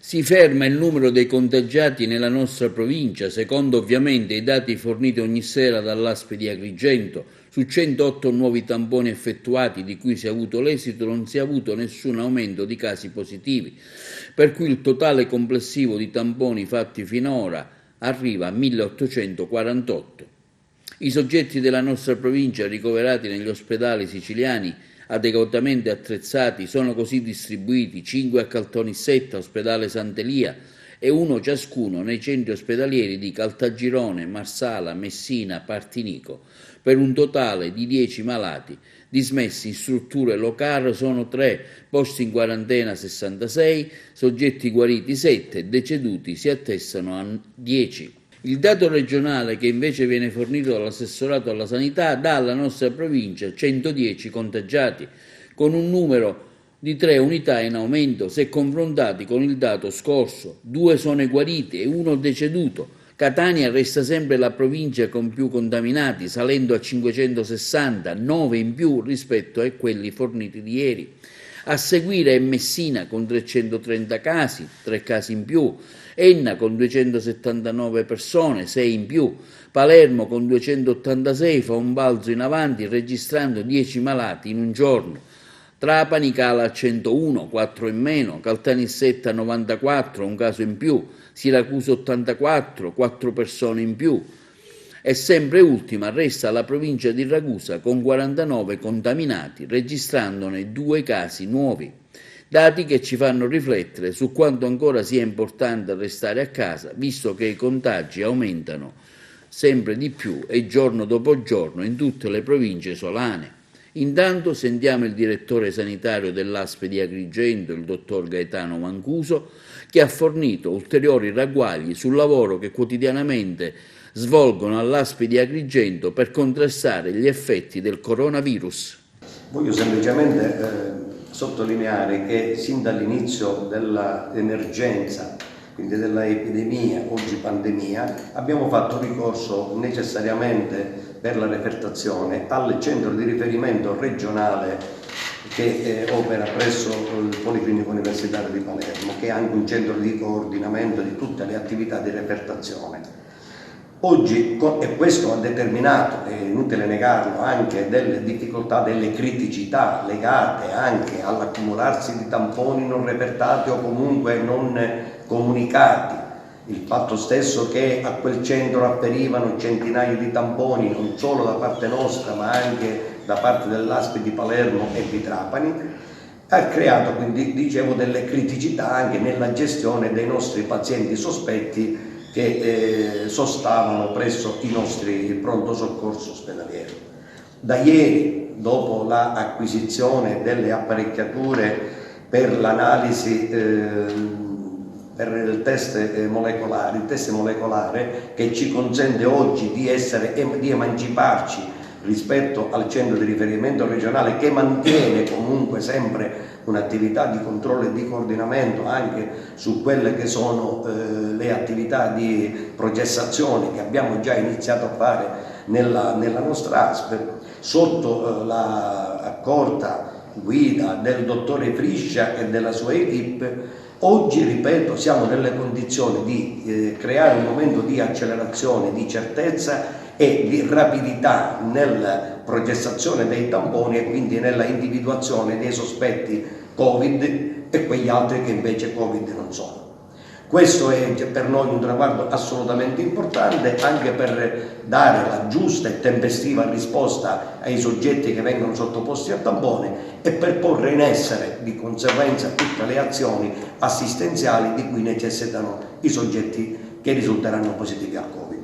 Si ferma il numero dei contagiati nella nostra provincia, secondo ovviamente i dati forniti ogni sera dall'ASP di Agrigento. Su 108 nuovi tamponi effettuati, di cui si è avuto l'esito, non si è avuto nessun aumento di casi positivi, per cui il totale complessivo di tamponi fatti finora arriva a 1848. I soggetti della nostra provincia ricoverati negli ospedali siciliani adeguatamente attrezzati sono così distribuiti: 5 a Caltanissetta, ospedale Sant'Elia, e 1 ciascuno nei centri ospedalieri di Caltagirone, Marsala, Messina, Partinico, per un totale di 10 malati. Dismessi in strutture locali sono 3, posti in quarantena 66, soggetti guariti 7, deceduti si attestano a 10. Il dato regionale, che invece viene fornito dall'assessorato alla sanità, dà alla nostra provincia 110 contagiati, con un numero di 3 unità in aumento se confrontati con il dato scorso. 2 sono guariti e 1 deceduto. Catania resta sempre la provincia con più contaminati, salendo a 560, 9 in più rispetto a quelli forniti di ieri. A seguire è Messina con 330 casi, 3 casi in più, Enna con 279 persone, 6 in più, Palermo con 286 fa un balzo in avanti registrando 10 malati in un giorno. Trapani cala a 101, 4 in meno, Caltanissetta 94, un caso in più, Siracusa 84, 4 persone in più. E sempre ultima resta la provincia di Ragusa con 49 contaminati, registrandone 2 casi nuovi. Dati che ci fanno riflettere su quanto ancora sia importante restare a casa, visto che i contagi aumentano sempre di più e giorno dopo giorno in tutte le province isolane. Intanto sentiamo il direttore sanitario dell'ASP di Agrigento, il dottor Gaetano Mancuso, che ha fornito ulteriori ragguagli sul lavoro che quotidianamente svolgono all'ASP di Agrigento per contrastare gli effetti del coronavirus. Voglio semplicemente sottolineare che sin dall'inizio dell'emergenza, quindi dell'epidemia, oggi pandemia, abbiamo fatto ricorso necessariamente per la refertazione al centro di riferimento regionale che opera presso il Policlinico Universitario di Palermo, che è anche un centro di coordinamento di tutte le attività di refertazione. Oggi, e questo ha determinato, è inutile negarlo, anche delle difficoltà, delle criticità legate anche all'accumularsi di tamponi non repertati o comunque non comunicati. Il fatto stesso che a quel centro afferivano centinaia di tamponi, non solo da parte nostra ma anche da parte dell'ASP di Palermo e di Trapani, ha creato quindi, dicevo, delle criticità anche nella gestione dei nostri pazienti sospetti che sostavano presso i nostri pronto soccorso ospedalieri. Da ieri, dopo l'acquisizione delle apparecchiature per l'analisi per il test molecolare che ci consente oggi di emanciparci rispetto al centro di riferimento regionale, che mantiene comunque sempre un'attività di controllo e di coordinamento anche su quelle che sono le attività di processazione che abbiamo già iniziato a fare nella nostra ASP, sotto la accorta guida del dottore Friscia e della sua equipe. Oggi, ripeto, siamo nelle condizioni di creare un momento di accelerazione, di certezza e di rapidità nella processazione dei tamponi e quindi nella individuazione dei sospetti Covid e quegli altri che invece Covid non sono. Questo è per noi un traguardo assolutamente importante, anche per dare la giusta e tempestiva risposta ai soggetti che vengono sottoposti a tampone e per porre in essere di conseguenza tutte le azioni assistenziali di cui necessitano i soggetti che risulteranno positivi al Covid.